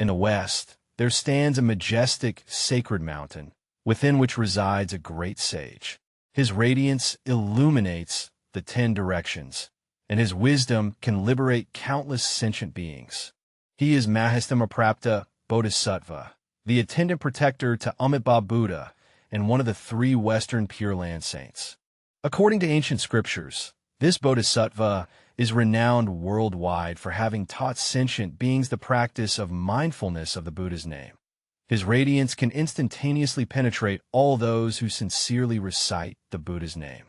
In the west, there stands a majestic, sacred mountain, within which resides a great sage. His radiance illuminates the 10 directions, and his wisdom can liberate countless sentient beings. He is Mahāsthāmaprāpta Bodhisattva, the attendant protector to Amitabha Buddha, and one of the 3 Western Pure Land saints. According to ancient scriptures, this Bodhisattva is renowned worldwide for having taught sentient beings the practice of mindfulness of the Buddha's name. His radiance can instantaneously penetrate all those who sincerely recite the Buddha's name.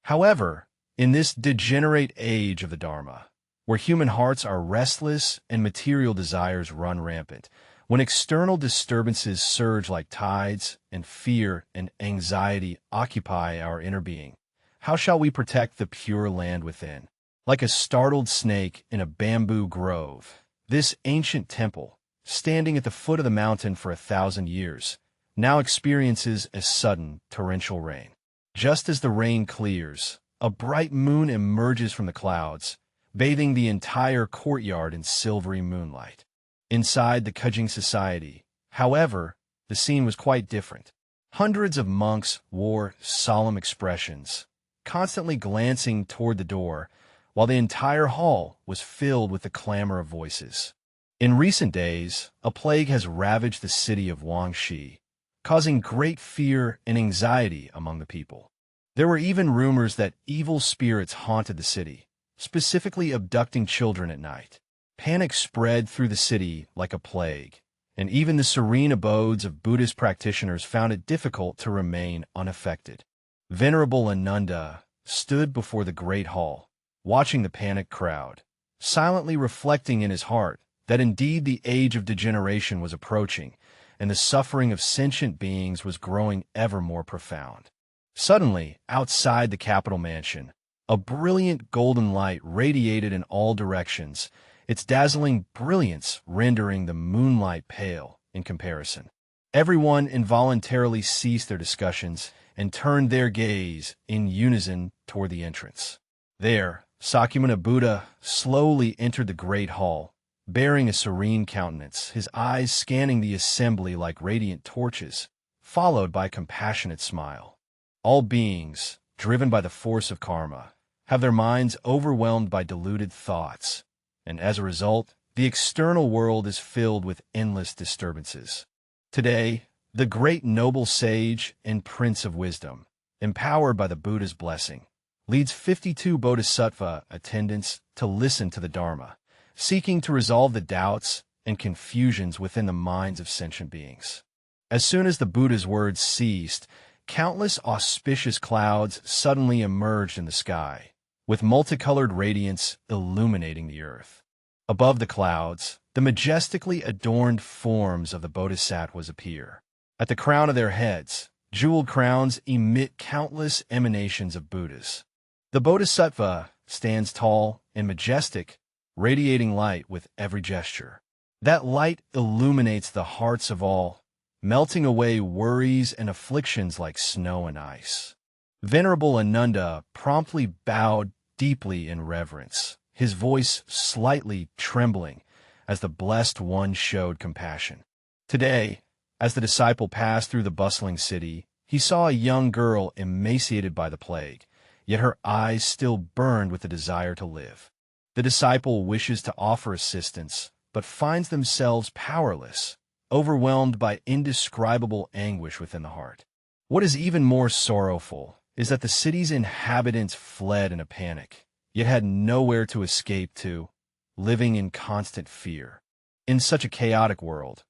However, in this degenerate age of the Dharma, where human hearts are restless and material desires run rampant, when external disturbances surge like tides and fear and anxiety occupy our inner being, how shall we protect the pure land within? Like a startled snake in a bamboo grove, this ancient temple, standing at the foot of the mountain for 1,000 years, now experiences a sudden torrential rain. Just as the rain clears, a bright moon emerges from the clouds, bathing the entire courtyard in silvery moonlight. Inside the Kujing society, however, the scene was quite different. Hundreds of monks wore solemn expressions, constantly glancing toward the door, while the entire hall was filled with the clamor of voices. In recent days, a plague has ravaged the city of Guangxi, causing great fear and anxiety among the people. There were even rumors that evil spirits haunted the city, specifically abducting children at night. Panic spread through the city like a plague, and even the serene abodes of Buddhist practitioners found it difficult to remain unaffected. Venerable Ananda stood before the great hall, watching the panicked crowd, silently reflecting in his heart that indeed the age of degeneration was approaching, and the suffering of sentient beings was growing ever more profound. Suddenly, outside the capital mansion, a brilliant golden light radiated in all directions, its dazzling brilliance rendering the moonlight pale in comparison. Everyone involuntarily ceased their discussions and turned their gaze in unison toward the entrance. There, Sakyamuni Buddha slowly entered the great hall, bearing a serene countenance, his eyes scanning the assembly like radiant torches, followed by a compassionate smile. All beings, driven by the force of karma, have their minds overwhelmed by deluded thoughts, and as a result, the external world is filled with endless disturbances. Today, the great noble sage and prince of wisdom, empowered by the Buddha's blessing, leads 52 Bodhisattva attendants to listen to the Dharma, seeking to resolve the doubts and confusions within the minds of sentient beings. As soon as the Buddha's words ceased, countless auspicious clouds suddenly emerged in the sky, with multicolored radiance illuminating the earth. Above the clouds, the majestically adorned forms of the Bodhisattvas appear. At the crown of their heads, jeweled crowns emit countless emanations of Buddhas. The Bodhisattva stands tall and majestic, radiating light with every gesture. That light illuminates the hearts of all, melting away worries and afflictions like snow and ice. Venerable Ananda promptly bowed deeply in reverence, his voice slightly trembling as the Blessed One showed compassion. Today, as the disciple passed through the bustling city, he saw a young girl emaciated by the plague, yet her eyes still burned with the desire to live. The disciple wishes to offer assistance, but finds themselves powerless, overwhelmed by indescribable anguish within the heart. What is even more sorrowful is that the city's inhabitants fled in a panic, yet had nowhere to escape to, living in constant fear. In such a chaotic world,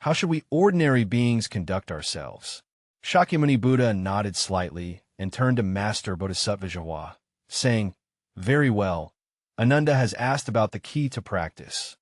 how should we ordinary beings conduct ourselves? Shakyamuni Buddha nodded slightly and turned to Master Bodhisattva Jawa, saying, "Very well, Ananda has asked about the key to practice.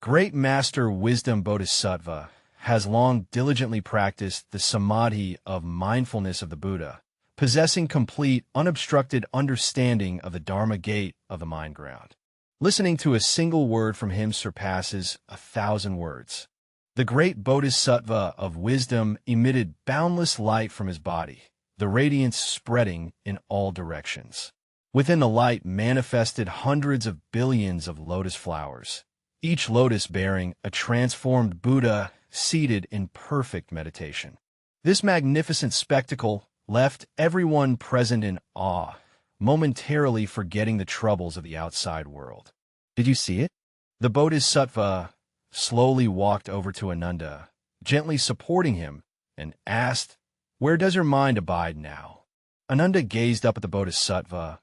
Great Master Wisdom Bodhisattva has long diligently practiced the samadhi of mindfulness of the Buddha, possessing complete, unobstructed understanding of the Dharma gate of the mind ground. Listening to a single word from him surpasses 1,000 words. The great Bodhisattva of wisdom emitted boundless light from his body, the radiance spreading in all directions. Within the light manifested hundreds of billions of lotus flowers, each lotus bearing a transformed Buddha seated in perfect meditation. This magnificent spectacle left everyone present in awe, momentarily forgetting the troubles of the outside world. Did you see it? The Bodhisattva slowly walked over to Ananda, gently supporting him, and asked, "Where does your mind abide now?" Ananda gazed up at the Bodhisattva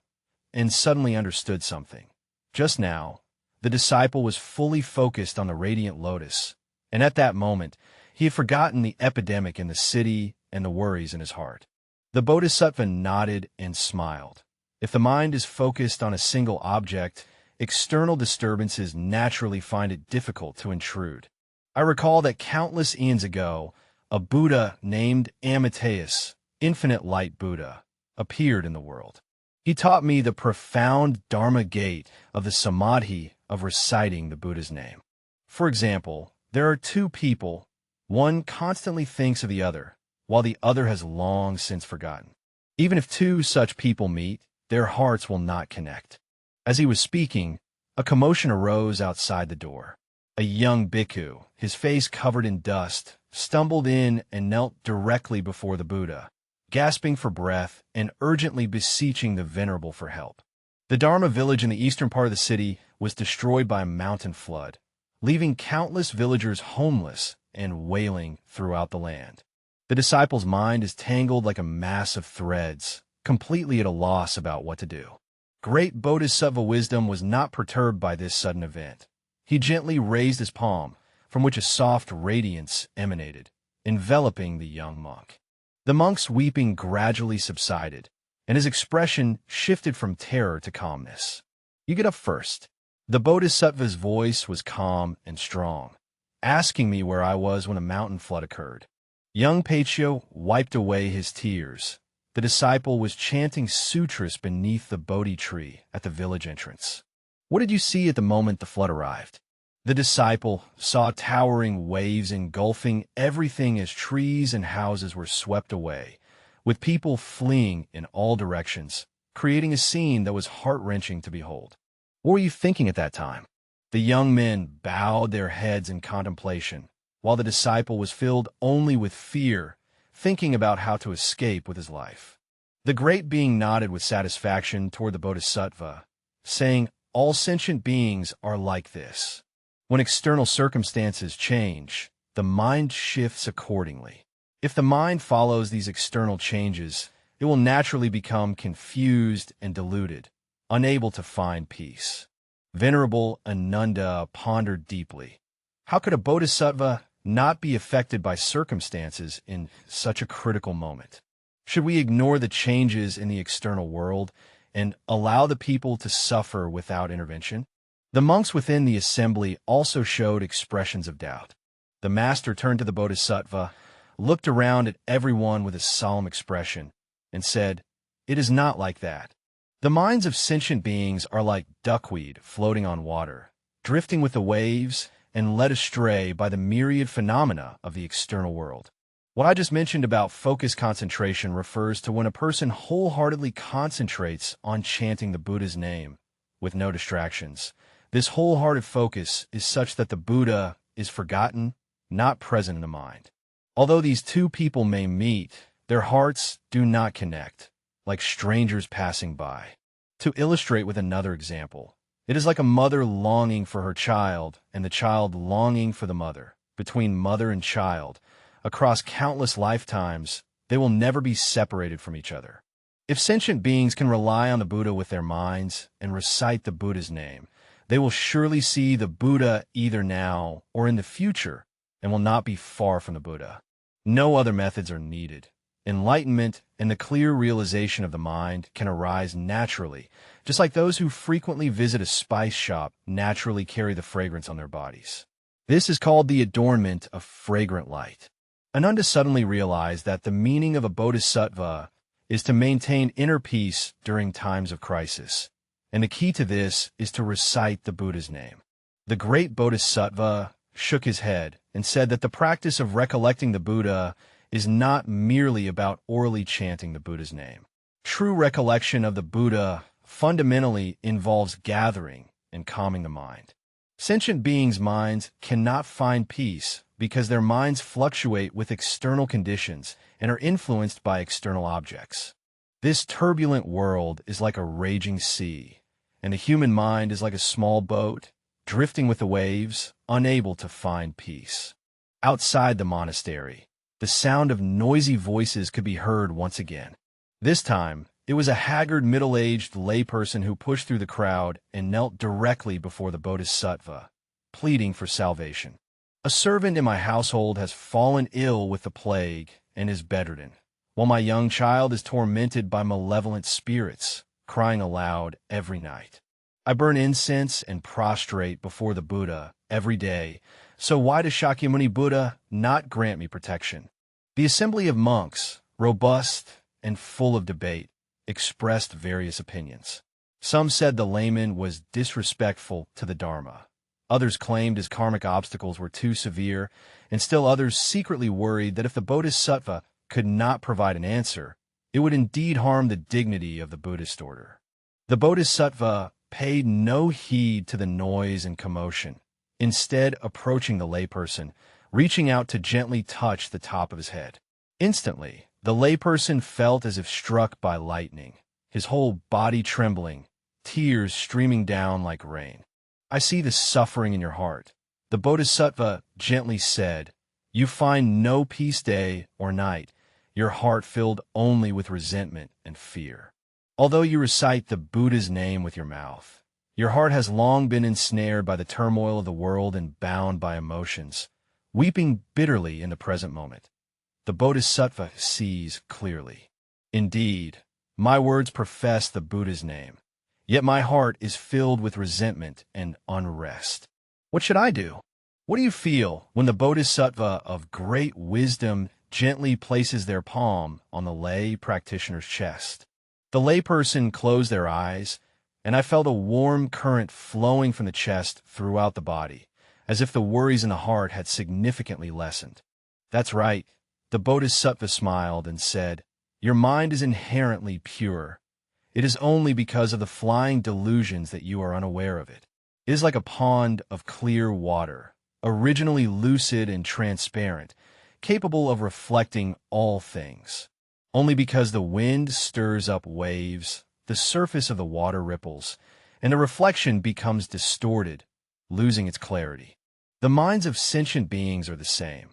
and suddenly understood something. Just now, the disciple was fully focused on the radiant lotus, and at that moment, he had forgotten the epidemic in the city and the worries in his heart. The Bodhisattva nodded and smiled. If the mind is focused on a single object, external disturbances naturally find it difficult to intrude. I recall that countless eons ago, a Buddha named Amidst, Infinite Light Buddha, appeared in the world. He taught me the profound Dharma gate of the samadhi of reciting the Buddha's name. For example, there are two people. One constantly thinks of the other, while the other has long since forgotten. Even if two such people meet, their hearts will not connect. As he was speaking, a commotion arose outside the door. A young bhikkhu, his face covered in dust, stumbled in and knelt directly before the Buddha, gasping for breath and urgently beseeching the Venerable for help. The Dharma village in the eastern part of the city was destroyed by a mountain flood, leaving countless villagers homeless and wailing throughout the land. The disciple's mind is tangled like a mass of threads, completely at a loss about what to do. Great Bodhisattva wisdom was not perturbed by this sudden event. He gently raised his palm, from which a soft radiance emanated, enveloping the young monk. The monk's weeping gradually subsided, and his expression shifted from terror to calmness. "You get up first." The Bodhisattva's voice was calm and strong, asking me where I was when a mountain flood occurred. Young Paiccio wiped away his tears. The disciple was chanting sutras beneath the Bodhi tree at the village entrance. "What did you see at the moment the flood arrived?" The disciple saw towering waves engulfing everything as trees and houses were swept away, with people fleeing in all directions, creating a scene that was heart-wrenching to behold. "What were you thinking at that time?" The young men bowed their heads in contemplation, while the disciple was filled only with fear, thinking about how to escape with his life. The great being nodded with satisfaction toward the Bodhisattva, saying, "All sentient beings are like this. When external circumstances change, the mind shifts accordingly. If the mind follows these external changes, it will naturally become confused and deluded, unable to find peace." Venerable Ananda pondered deeply. How could a bodhisattva not be affected by circumstances in such a critical moment? Should we ignore the changes in the external world and allow the people to suffer without intervention? The monks within the assembly also showed expressions of doubt. The master turned to the bodhisattva, looked around at everyone with a solemn expression, and said, "It is not like that. The minds of sentient beings are like duckweed floating on water, drifting with the waves and led astray by the myriad phenomena of the external world. What I just mentioned about focused concentration refers to when a person wholeheartedly concentrates on chanting the Buddha's name with no distractions. This wholehearted focus is such that the Buddha is forgotten, not present in the mind. Although these two people may meet, their hearts do not connect, like strangers passing by. To illustrate with another example, it is like a mother longing for her child and the child longing for the mother. Between mother and child, across countless lifetimes, they will never be separated from each other. If sentient beings can rely on the Buddha with their minds and recite the Buddha's name, they will surely see the Buddha either now or in the future and will not be far from the Buddha. No other methods are needed. Enlightenment and the clear realization of the mind can arise naturally, just like those who frequently visit a spice shop naturally carry the fragrance on their bodies. This is called the adornment of fragrant light. Ananda suddenly realized that the meaning of a bodhisattva is to maintain inner peace during times of crisis, and the key to this is to recite the Buddha's name. The great bodhisattva shook his head and said that the practice of recollecting the Buddha is not merely about orally chanting the Buddha's name. True recollection of the Buddha fundamentally involves gathering and calming the mind. Sentient beings' minds cannot find peace because their minds fluctuate with external conditions and are influenced by external objects. This turbulent world is like a raging sea, and the human mind is like a small boat, drifting with the waves, unable to find peace. Outside the monastery, the sound of noisy voices could be heard once again. This time, it was a haggard, middle-aged layperson who pushed through the crowd and knelt directly before the Bodhisattva, pleading for salvation. A servant in my household has fallen ill with the plague and is bedridden, while my young child is tormented by malevolent spirits, crying aloud every night. I burn incense and prostrate before the Buddha every day, so why does Shakyamuni Buddha not grant me protection? The assembly of monks, robust and full of debate, expressed various opinions. Some said the layman was disrespectful to the Dharma. Others claimed his karmic obstacles were too severe, and still others secretly worried that if the Bodhisattva could not provide an answer, it would indeed harm the dignity of the Buddhist order. The Bodhisattva paid no heed to the noise and commotion, instead approaching the layperson, reaching out to gently touch the top of his head. Instantly, the layperson felt as if struck by lightning, his whole body trembling, tears streaming down like rain. I see the suffering in your heart. The Bodhisattva gently said, "You find no peace day or night, your heart filled only with resentment and fear. Although you recite the Buddha's name with your mouth, your heart has long been ensnared by the turmoil of the world and bound by emotions, weeping bitterly in the present moment. The Bodhisattva sees clearly. Indeed, my words profess the Buddha's name, yet my heart is filled with resentment and unrest. What should I do? What do you feel when the Bodhisattva of great wisdom gently places their palm on the lay practitioner's chest?" The layperson closed their eyes, and I felt a warm current flowing from the chest throughout the body, as if the worries in the heart had significantly lessened. "That's right." The Bodhisattva smiled and said, "Your mind is inherently pure. It is only because of the flying delusions that you are unaware of it. It is like a pond of clear water, originally lucid and transparent, capable of reflecting all things. Only because the wind stirs up waves, the surface of the water ripples, and the reflection becomes distorted, losing its clarity. The minds of sentient beings are the same.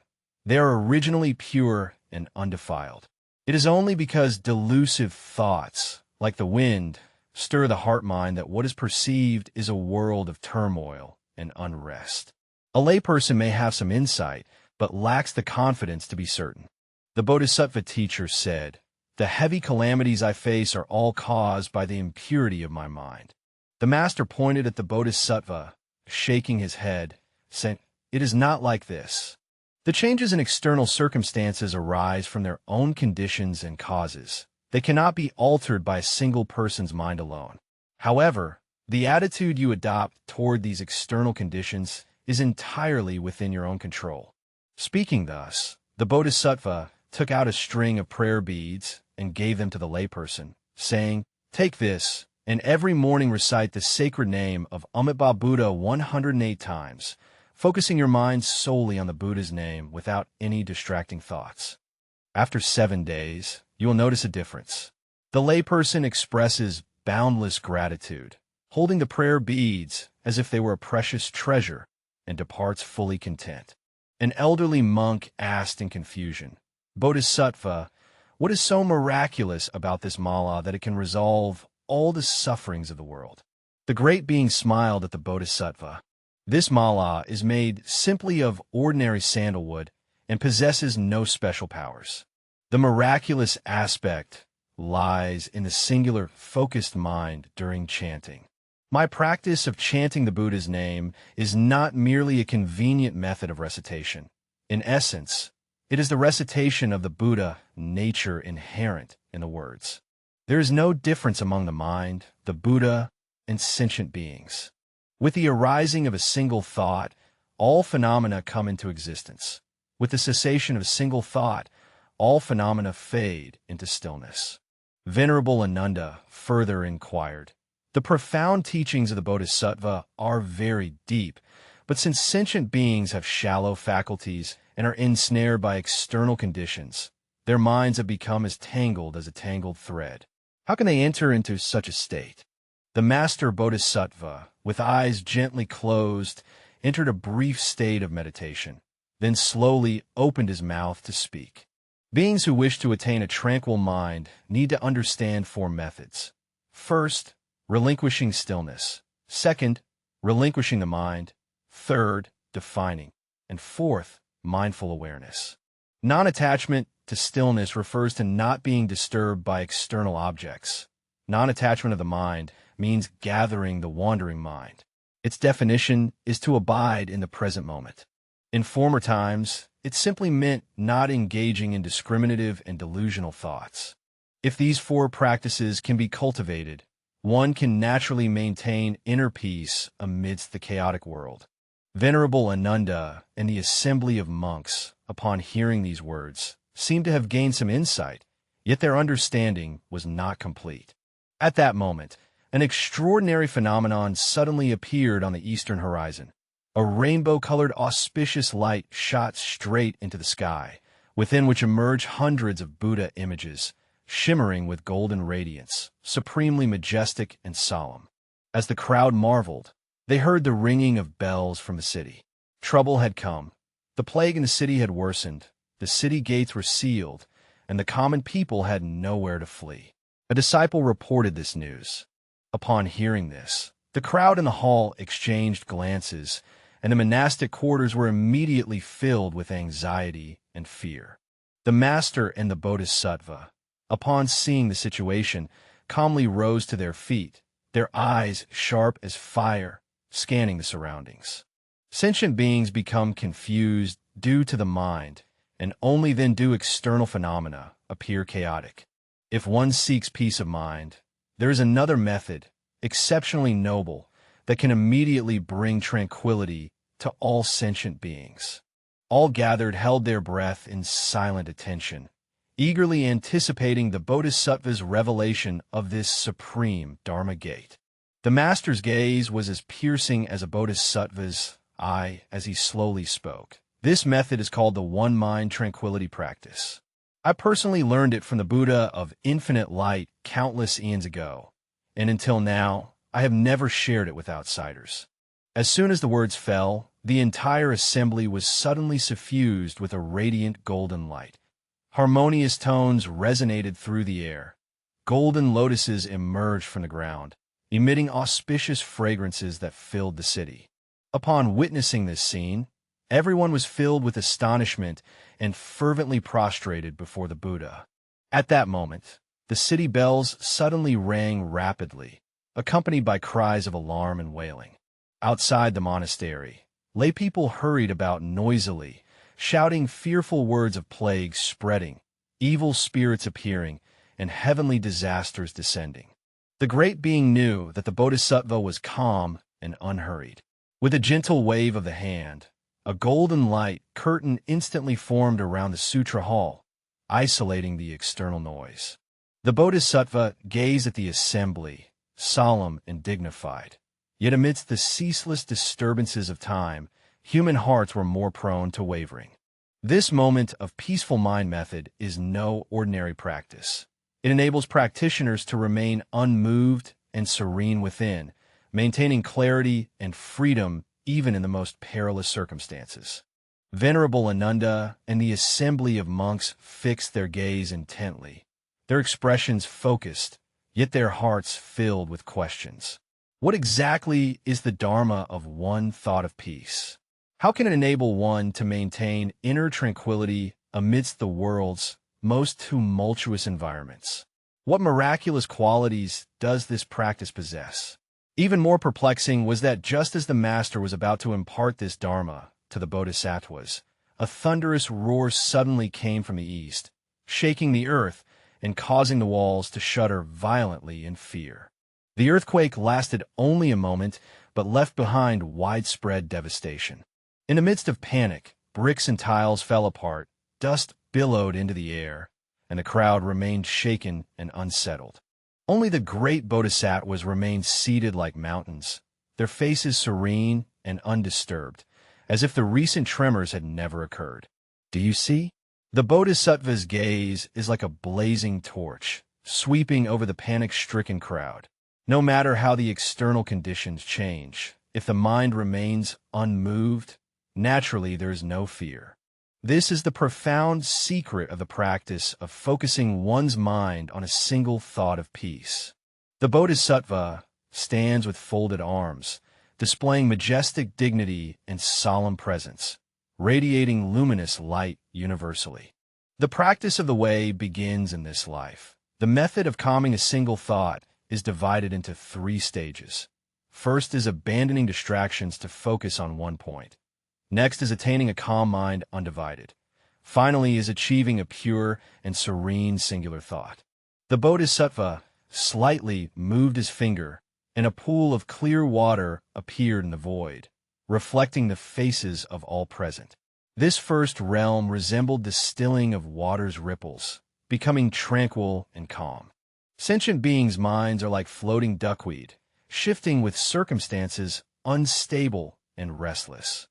They are originally pure and undefiled. It is only because delusive thoughts, like the wind, stir the heart-mind that what is perceived is a world of turmoil and unrest. A layperson may have some insight, but lacks the confidence to be certain. The Bodhisattva teacher said, "The heavy calamities I face are all caused by the impurity of my mind." The master pointed at the Bodhisattva, shaking his head, saying, "It is not like this. The changes in external circumstances arise from their own conditions and causes. They cannot be altered by a single person's mind alone. However, the attitude you adopt toward these external conditions is entirely within your own control." Speaking thus, the Bodhisattva took out a string of prayer beads and gave them to the layperson, saying, "Take this, and every morning recite the sacred name of Amitabha Buddha 108 times, focusing your mind solely on the Buddha's name without any distracting thoughts. After 7 days, you will notice a difference." The layperson expresses boundless gratitude, holding the prayer beads as if they were a precious treasure, and departs fully content. An elderly monk asked in confusion, "Bodhisattva, what is so miraculous about this mala that it can resolve all the sufferings of the world?" The great being smiled at the Bodhisattva. "This mala is made simply of ordinary sandalwood and possesses no special powers. The miraculous aspect lies in the singular focused mind during chanting. My practice of chanting the Buddha's name is not merely a convenient method of recitation. In essence, it is the recitation of the Buddha nature inherent in the words. There is no difference among the mind, the Buddha, and sentient beings. With the arising of a single thought, all phenomena come into existence. With the cessation of a single thought, all phenomena fade into stillness." Venerable Ananda further inquired, "The The profound teachings of the Bodhisattva are very deep, but since sentient beings have shallow faculties and are ensnared by external conditions, their minds have become as tangled as a tangled thread. How can they enter into such a state? The master Bodhisattva, with eyes gently closed, entered a brief state of meditation, then slowly opened his mouth to speak. Beings who wish to attain a tranquil mind need to understand 4 methods. First, relinquishing stillness. Second, relinquishing the mind. Third, defining. And fourth, mindful awareness. Non-attachment to stillness refers to not being disturbed by external objects. Non-attachment of the mind means gathering the wandering mind. Its definition is to abide in the present moment. In former times, it simply meant not engaging in discriminative and delusional thoughts. If these 4 practices can be cultivated, one can naturally maintain inner peace amidst the chaotic world. Venerable Ananda and the assembly of monks, upon hearing these words, seemed to have gained some insight, yet their understanding was not complete. At that moment, an extraordinary phenomenon suddenly appeared on the eastern horizon. A rainbow-colored auspicious light shot straight into the sky, within which emerged hundreds of Buddha images, shimmering with golden radiance, supremely majestic and solemn. As the crowd marveled, they heard the ringing of bells from the city. Trouble had come. The plague in the city had worsened, the city gates were sealed, and the common people had nowhere to flee. A disciple reported this news. Upon hearing this, the crowd in the hall exchanged glances, and the monastic quarters were immediately filled with anxiety and fear. The master and the Bodhisattva, upon seeing the situation, calmly rose to their feet, their eyes sharp as fire, scanning the surroundings. Sentient beings become confused due to the mind, and only then do external phenomena appear chaotic. If one seeks peace of mind, there is another method, exceptionally noble, that can immediately bring tranquility to all sentient beings. All gathered held their breath in silent attention, eagerly anticipating the Bodhisattva's revelation of this supreme Dharma gate. The master's gaze was as piercing as a Bodhisattva's eye as he slowly spoke. This method is called the one-mind tranquility practice. I personally learned it from the Buddha of infinite light countless eons ago, and until now, I have never shared it with outsiders. As soon as the words fell, the entire assembly was suddenly suffused with a radiant golden light. Harmonious tones resonated through the air. Golden lotuses emerged from the ground, emitting auspicious fragrances that filled the city. Upon witnessing this scene, everyone was filled with astonishment and fervently prostrated before the Buddha. At that moment, the city bells suddenly rang rapidly, accompanied by cries of alarm and wailing. Outside the monastery, lay people hurried about noisily, shouting fearful words of plague spreading, evil spirits appearing, and heavenly disasters descending. The great being knew that the Bodhisattva was calm and unhurried. With a gentle wave of the hand, a golden light curtain instantly formed around the sutra hall, isolating the external noise. The Bodhisattva gazed at the assembly, solemn and dignified. Yet amidst the ceaseless disturbances of time, human hearts were more prone to wavering. This moment of peaceful mind method is no ordinary practice. It enables practitioners to remain unmoved and serene within, maintaining clarity and freedom even in the most perilous circumstances. Venerable Ananda and the assembly of monks fixed their gaze intently, their expressions focused, yet their hearts filled with questions. What exactly is the Dharma of one thought of peace? How can it enable one to maintain inner tranquility amidst the world's most tumultuous environments? What miraculous qualities does this practice possess? Even more perplexing was that just as the master was about to impart this Dharma to the Bodhisattvas, a thunderous roar suddenly came from the east, shaking the earth and causing the walls to shudder violently in fear. The earthquake lasted only a moment, but left behind widespread devastation. In the midst of panic, bricks and tiles fell apart, dust billowed into the air, and the crowd remained shaken and unsettled. Only the great bodhisattvas remained seated like mountains, their faces serene and undisturbed, as if the recent tremors had never occurred. Do you see? The bodhisattva's gaze is like a blazing torch, sweeping over the panic-stricken crowd. No matter how the external conditions change, if the mind remains unmoved, naturally there is no fear. This is the profound secret of the practice of focusing one's mind on a single thought of peace. The bodhisattva stands with folded arms, displaying majestic dignity and solemn presence, radiating luminous light universally. The practice of the way begins in this life. The method of calming a single thought is divided into 3 stages. First is abandoning distractions to focus on one point. Next is attaining a calm mind undivided. Finally is achieving a pure and serene singular thought. The bodhisattva slightly moved his finger, and a pool of clear water appeared in the void, reflecting the faces of all present. This first realm resembled the stilling of water's ripples, becoming tranquil and calm. Sentient beings' minds are like floating duckweed, shifting with circumstances, unstable and restless.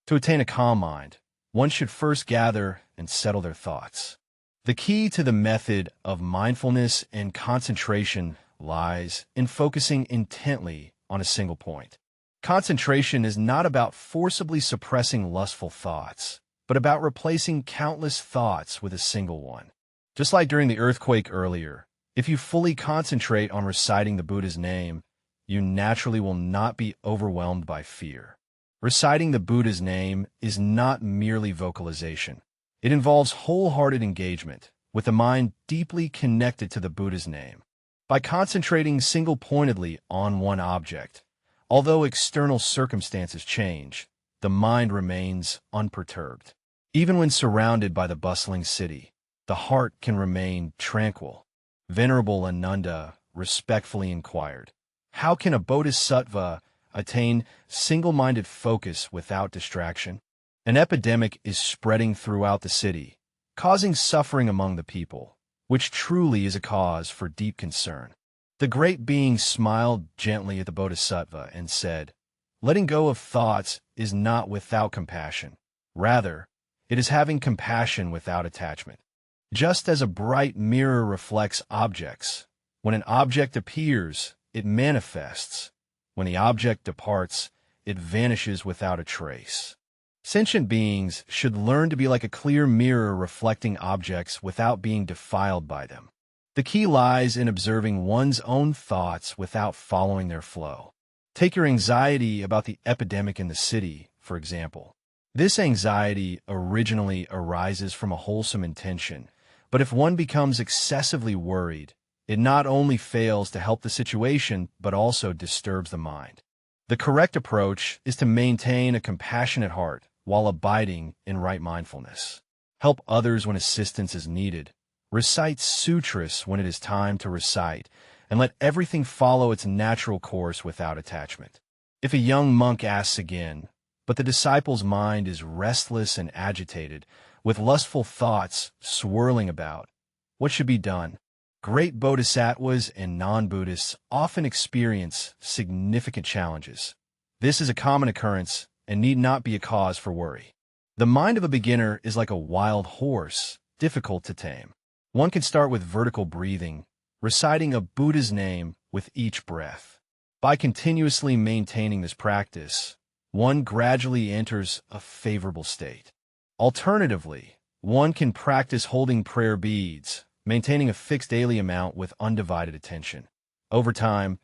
To attain a calm mind, one should first gather and settle their thoughts. The key to the method of mindfulness and concentration lies in focusing intently on a single point. Concentration is not about forcibly suppressing lustful thoughts, but about replacing countless thoughts with a single one. Just like during the earthquake earlier, if you fully concentrate on reciting the Buddha's name, you naturally will not be overwhelmed by fear. Reciting the Buddha's name is not merely vocalization. It involves wholehearted engagement, with the mind deeply connected to the Buddha's name. By concentrating single-pointedly on one object, although external circumstances change, the mind remains unperturbed. Even when surrounded by the bustling city, the heart can remain tranquil. Venerable Ananda respectfully inquired, "How can a bodhisattva attain single-minded focus without distraction?" An epidemic is spreading throughout the city, causing suffering among the people, which truly is a cause for deep concern. The great being smiled gently at the bodhisattva and said, "Letting go of thoughts is not without compassion. Rather, it is having compassion without attachment. Just as a bright mirror reflects objects, when an object appears, it manifests. When the object departs, it vanishes without a trace." Sentient beings should learn to be like a clear mirror reflecting objects without being defiled by them. The key lies in observing one's own thoughts without following their flow. Take your anxiety about the epidemic in the city, for example. This anxiety originally arises from a wholesome intention, but if one becomes excessively worried, it not only fails to help the situation, but also disturbs the mind. The correct approach is to maintain a compassionate heart while abiding in right mindfulness. Help others when assistance is needed. Recite sutras when it is time to recite, and let everything follow its natural course without attachment. If a young monk asks again, but the disciple's mind is restless and agitated, with lustful thoughts swirling about, what should be done? Great bodhisattvas and non-Buddhists often experience significant challenges. This is a common occurrence and need not be a cause for worry. The mind of a beginner is like a wild horse, difficult to tame. One can start with vertical breathing, reciting a Buddha's name with each breath. By continuously maintaining this practice, one gradually enters a favorable state. Alternatively, one can practice holding prayer beads, maintaining a fixed daily amount with undivided attention. Over time,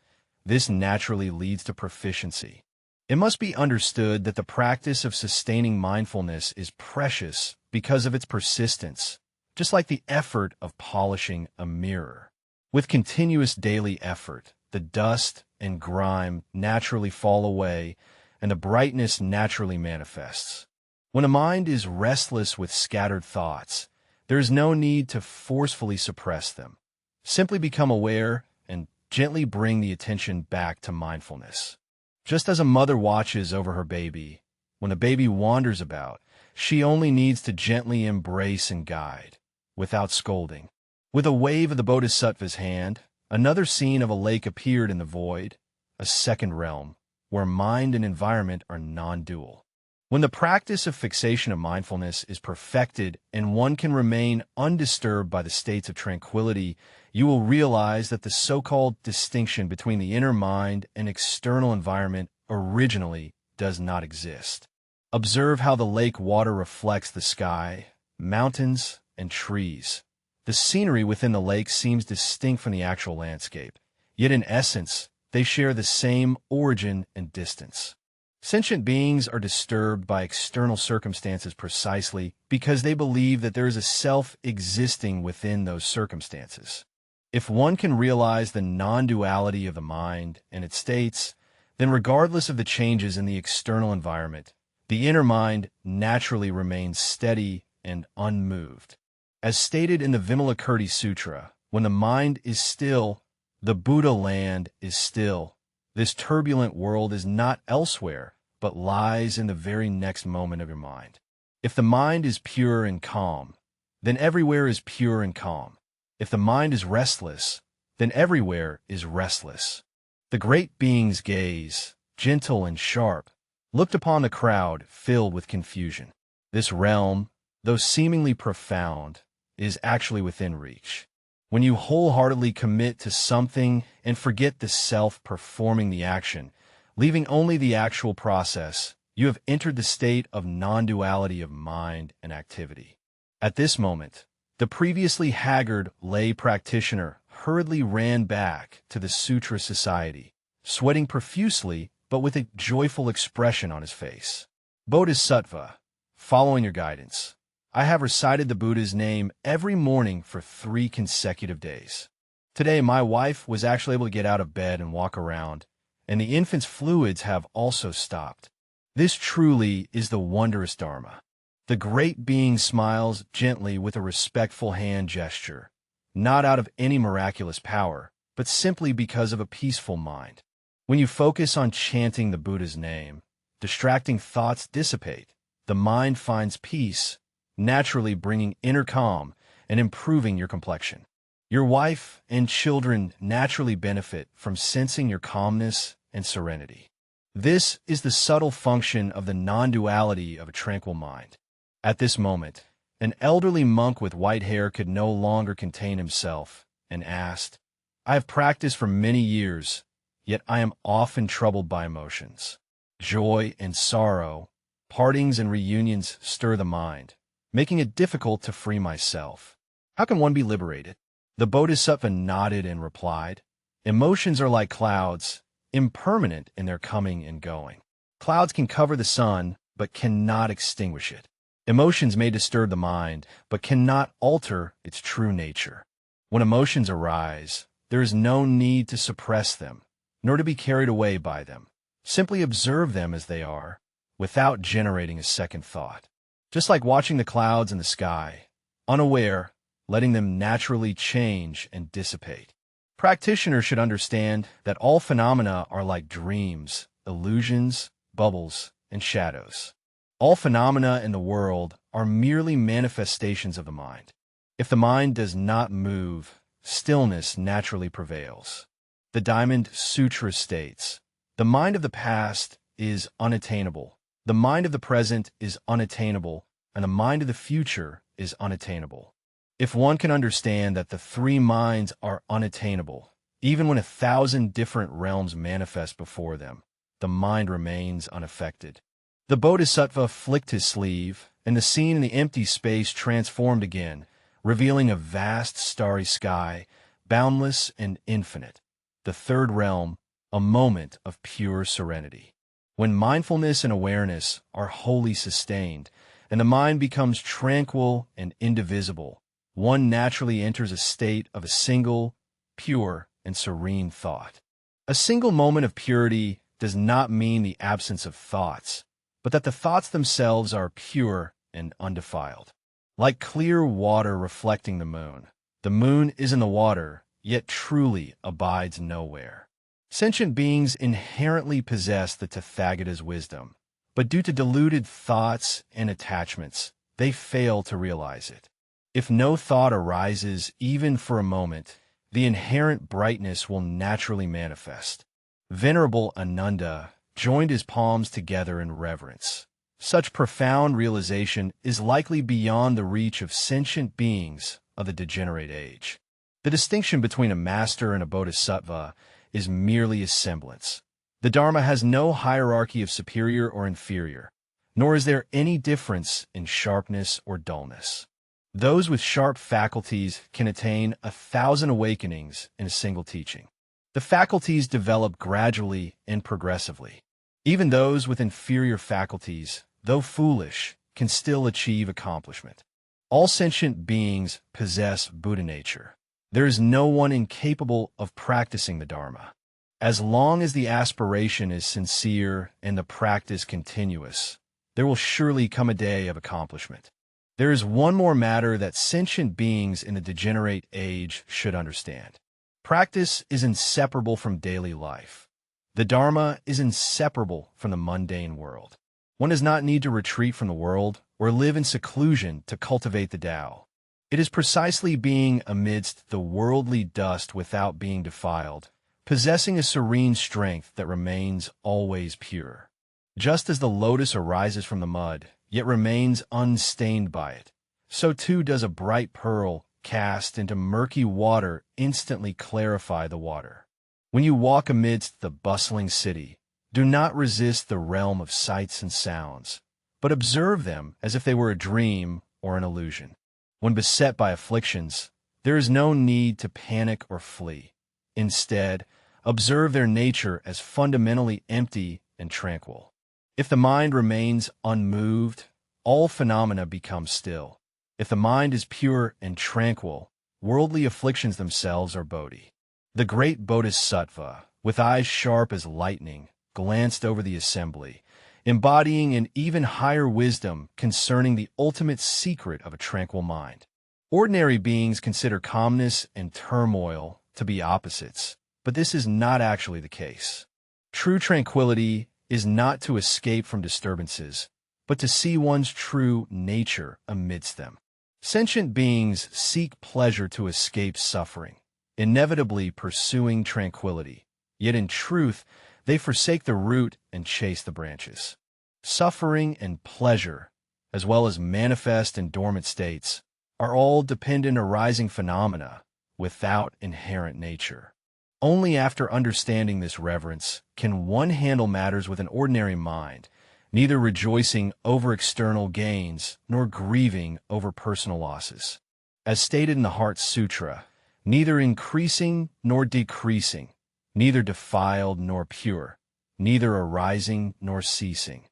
this naturally leads to proficiency. It must be understood that the practice of sustaining mindfulness is precious because of its persistence, just like the effort of polishing a mirror. With continuous daily effort, the dust and grime naturally fall away, and the brightness naturally manifests. When a mind is restless with scattered thoughts, there is no need to forcefully suppress them. Simply become aware and gently bring the attention back to mindfulness. Just as a mother watches over her baby, when the baby wanders about, she only needs to gently embrace and guide, without scolding. With a wave of the bodhisattva's hand, Another scene of a lake appeared in the void, a second realm, where mind and environment are non-dual. When the practice of fixation of mindfulness is perfected and one can remain undisturbed by the states of tranquility, you will realize that the so-called distinction between the inner mind and external environment originally does not exist. Observe how the lake water reflects the sky, mountains, and trees. The scenery within the lake seems distinct from the actual landscape, yet in essence, they share the same origin and distance. Sentient beings are disturbed by external circumstances precisely because they believe that there is a self existing within those circumstances. If one can realize the non-duality of the mind and its states, then regardless of the changes in the external environment, the inner mind naturally remains steady and unmoved. As stated in the Vimalakirti Sutra, when the mind is still, the Buddha land is still. This turbulent world is not elsewhere, but lies in the very next moment of your mind. If the mind is pure and calm, then everywhere is pure and calm. If the mind is restless, then everywhere is restless. The great being's gaze, gentle and sharp, looked upon the crowd filled with confusion. This realm, though seemingly profound, is actually within reach. When you wholeheartedly commit to something and forget the self performing the action, leaving only the actual process, you have entered the state of non-duality of mind and activity. At this moment, the previously haggard lay practitioner hurriedly ran back to the Sutra Society, sweating profusely but with a joyful expression on his face. Bodhisattva, following your guidance, I have recited the Buddha's name every morning for 3 consecutive days. Today, my wife was actually able to get out of bed and walk around, and the infant's fluids have also stopped. This truly is the wondrous Dharma. The great being smiles gently with a respectful hand gesture, not out of any miraculous power, but simply because of a peaceful mind. When you focus on chanting the Buddha's name, distracting thoughts dissipate, the mind finds peace, naturally bringing inner calm and improving your complexion. Your wife and children naturally benefit from sensing your calmness and serenity. This is the subtle function of the non-duality of a tranquil mind. At this moment, an elderly monk with white hair could no longer contain himself and asked, I have practiced for many years, yet I am often troubled by emotions. Joy and sorrow, partings and reunions stir the mind, making it difficult to free myself. How can one be liberated? The Bodhisattva nodded and replied, emotions are like clouds, impermanent in their coming and going. Clouds can cover the sun, but cannot extinguish it. Emotions may disturb the mind, but cannot alter its true nature. When emotions arise, there is no need to suppress them, nor to be carried away by them. Simply observe them as they are, without generating a second thought. Just like watching the clouds in the sky, unaware, letting them naturally change and dissipate. Practitioners should understand that all phenomena are like dreams, illusions, bubbles, and shadows. All phenomena in the world are merely manifestations of the mind. If the mind does not move, stillness naturally prevails. The Diamond Sutra states, the mind of the past is unattainable. The mind of the present is unattainable, and the mind of the future is unattainable. If one can understand that the 3 minds are unattainable, even when 1,000 different realms manifest before them, the mind remains unaffected. The Bodhisattva flicked his sleeve, and the scene in the empty space transformed again, revealing a vast starry sky, boundless and infinite. The 3rd realm, a moment of pure serenity. When mindfulness and awareness are wholly sustained, and the mind becomes tranquil and indivisible, one naturally enters a state of a single, pure, and serene thought. A single moment of purity does not mean the absence of thoughts, but that the thoughts themselves are pure and undefiled. Like clear water reflecting the moon is in the water, yet truly abides nowhere. Sentient beings inherently possess the Tathagata's wisdom, but due to deluded thoughts and attachments, they fail to realize it. If no thought arises even for a moment, the inherent brightness will naturally manifest. Venerable Ananda joined his palms together in reverence. Such profound realization is likely beyond the reach of sentient beings of the degenerate age. The distinction between a master and a bodhisattva is merely a semblance. The Dharma has no hierarchy of superior or inferior, nor is there any difference in sharpness or dullness. Those with sharp faculties can attain 1,000 awakenings in a single teaching. The faculties develop gradually and progressively. Even those with inferior faculties, though foolish, can still achieve accomplishment. All sentient beings possess Buddha nature. There is no one incapable of practicing the Dharma. As long as the aspiration is sincere and the practice continuous, there will surely come a day of accomplishment. There is one more matter that sentient beings in the degenerate age should understand. Practice is inseparable from daily life. The Dharma is inseparable from the mundane world. One does not need to retreat from the world or live in seclusion to cultivate the Tao. It is precisely being amidst the worldly dust without being defiled, possessing a serene strength that remains always pure. Just as the lotus arises from the mud, yet remains unstained by it, so too does a bright pearl cast into murky water instantly clarify the water. When you walk amidst the bustling city, do not resist the realm of sights and sounds, but observe them as if they were a dream or an illusion. When beset by afflictions, there is no need to panic or flee. Instead, observe their nature as fundamentally empty and tranquil. If the mind remains unmoved, all phenomena become still. If the mind is pure and tranquil, worldly afflictions themselves are bodhi. The great Bodhisattva, with eyes sharp as lightning, glanced over the assembly, embodying an even higher wisdom concerning the ultimate secret of a tranquil mind. Ordinary beings consider calmness and turmoil to be opposites, but this is not actually the case. True tranquility is not to escape from disturbances, but to see one's true nature amidst them. Sentient beings seek pleasure to escape suffering, inevitably pursuing tranquility, yet in truth they forsake the root and chase the branches. Suffering and pleasure, as well as manifest and dormant states, are all dependent arising phenomena without inherent nature. Only after understanding this reverence can one handle matters with an ordinary mind, neither rejoicing over external gains nor grieving over personal losses. As stated in the Heart Sutra, neither increasing nor decreasing, neither defiled nor pure, neither arising nor ceasing.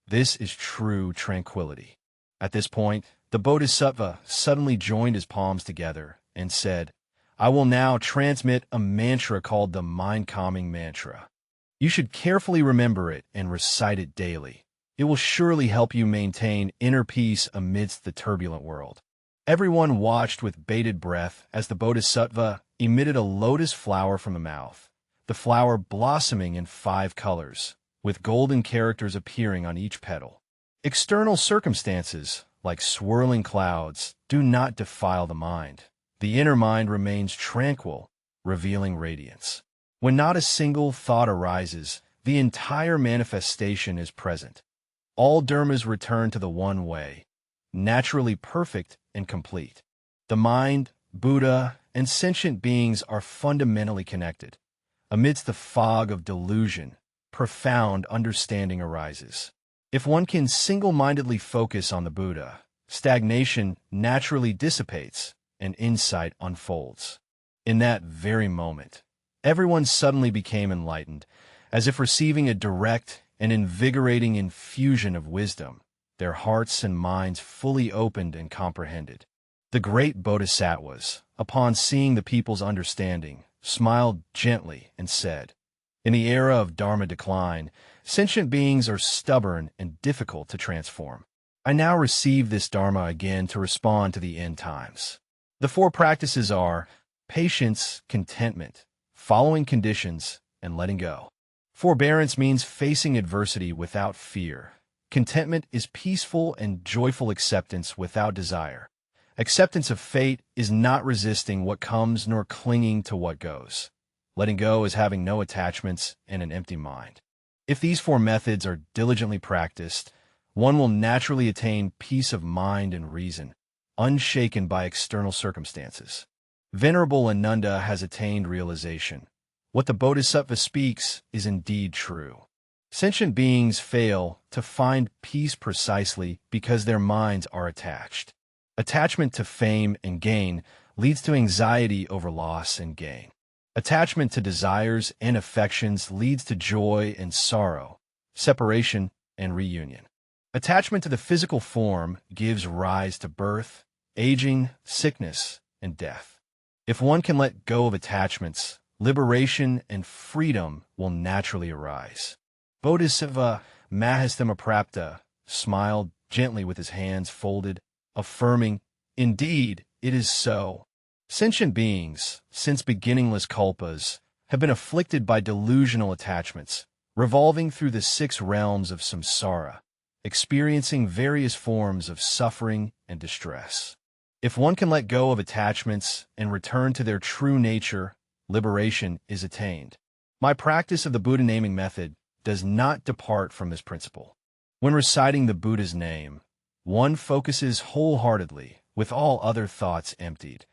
This is true tranquility. At this point, the Bodhisattva suddenly joined his palms together and said, "I will now transmit a mantra called the mind-calming mantra. You should carefully remember it and recite it daily. It will surely help you maintain inner peace amidst the turbulent world." Everyone watched with bated breath as the Bodhisattva emitted a lotus flower from the mouth, the flower blossoming in 5 colors, with golden characters appearing on each petal. External circumstances, like swirling clouds, do not defile the mind. The inner mind remains tranquil, revealing radiance. When not a single thought arises, the entire manifestation is present. All dharmas return to the one way, naturally perfect and complete. The mind, Buddha, and sentient beings are fundamentally connected. Amidst the fog of delusion, profound understanding arises. If one can single-mindedly focus on the Buddha, stagnation naturally dissipates and insight unfolds. In that very moment, everyone suddenly became enlightened, as if receiving a direct and invigorating infusion of wisdom, their hearts and minds fully opened and comprehended. The great Bodhisattvas, upon seeing the people's understanding, smiled gently and said, "In the era of Dharma decline, sentient beings are stubborn and difficult to transform. I now receive this Dharma again to respond to the end times. The 4 practices are patience, contentment, following conditions, and letting go. Forbearance means facing adversity without fear. Contentment is peaceful and joyful acceptance without desire. Acceptance of fate is not resisting what comes nor clinging to what goes. Letting go is having no attachments and an empty mind. If these four methods are diligently practiced, one will naturally attain peace of mind and reason, unshaken by external circumstances. Venerable Ananda has attained realization. What the Bodhisattva speaks is indeed true. Sentient beings fail to find peace precisely because their minds are attached. Attachment to fame and gain leads to anxiety over loss and gain. Attachment to desires and affections leads to joy and sorrow, separation and reunion. Attachment to the physical form gives rise to birth, aging, sickness, and death. If one can let go of attachments, liberation and freedom will naturally arise. Bodhisattva Mahāsthāmaprāpta smiled gently with his hands folded, affirming, "Indeed, it is so." Sentient beings, since beginningless kalpas, have been afflicted by delusional attachments, revolving through the 6 realms of samsara, experiencing various forms of suffering and distress. If one can let go of attachments and return to their true nature, liberation is attained. My practice of the Buddha naming method does not depart from this principle. When reciting the Buddha's name, one focuses wholeheartedly, with all other thoughts emptied.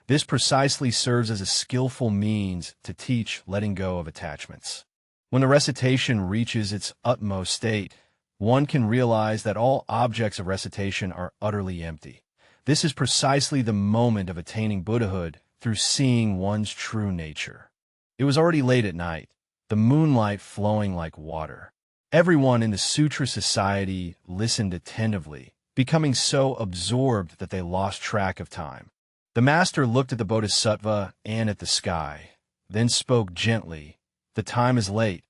This precisely serves as a skillful means to teach letting go of attachments. When the recitation reaches its utmost state, one can realize that all objects of recitation are utterly empty. This is precisely the moment of attaining Buddhahood through seeing one's true nature. It was already late at night, the moonlight flowing like water. Everyone in the Sutra Society listened attentively, becoming so absorbed that they lost track of time. The master looked at the Bodhisattva and at the sky, then spoke gently, "The time is late.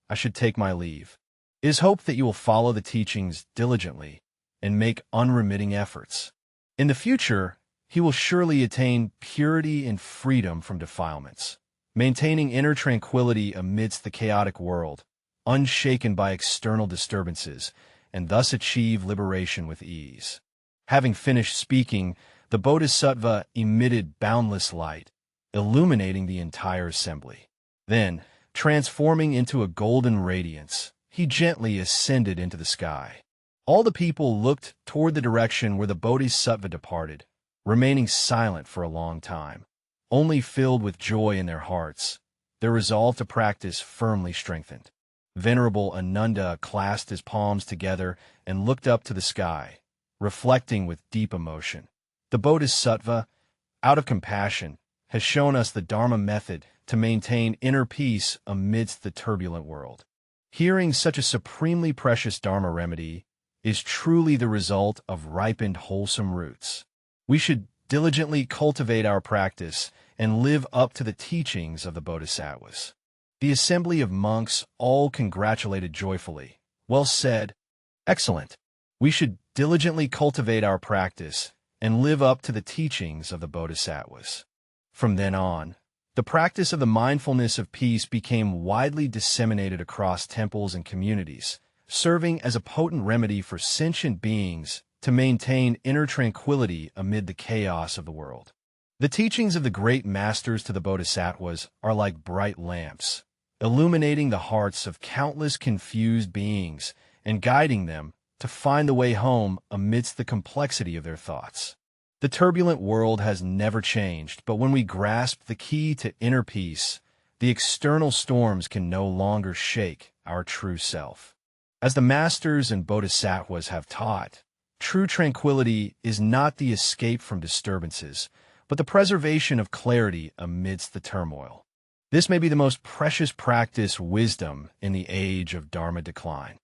I should take my leave. It is hoped that you will follow the teachings diligently and make unremitting efforts. In the future, he will surely attain purity and freedom from defilements, maintaining inner tranquility amidst the chaotic world, unshaken by external disturbances, and thus achieve liberation with ease." Having finished speaking, the Bodhisattva emitted boundless light, illuminating the entire assembly. Then, transforming into a golden radiance, he gently ascended into the sky. All the people looked toward the direction where the Bodhisattva departed, remaining silent for a long time, only filled with joy in their hearts, their resolve to practice firmly strengthened. Venerable Ananda clasped his palms together and looked up to the sky, reflecting with deep emotion. The Bodhisattva, out of compassion, has shown us the Dharma method to maintain inner peace amidst the turbulent world. Hearing such a supremely precious Dharma remedy is truly the result of ripened wholesome roots. We should diligently cultivate our practice and live up to the teachings of the Bodhisattvas. The assembly of monks all congratulated joyfully. "Well said. Excellent. We should diligently cultivate our practice and live up to the teachings of the Bodhisattvas." From then on, the practice of the mindfulness of peace became widely disseminated across temples and communities, serving as a potent remedy for sentient beings to maintain inner tranquility amid the chaos of the world. The teachings of the great masters to the Bodhisattvas are like bright lamps, illuminating the hearts of countless confused beings and guiding them to find the way home amidst the complexity of their thoughts. The turbulent world has never changed, but when we grasp the key to inner peace, the external storms can no longer shake our true self. As the masters and bodhisattvas have taught, true tranquility is not the escape from disturbances, but the preservation of clarity amidst the turmoil. This may be the most precious practice wisdom in the age of Dharma decline.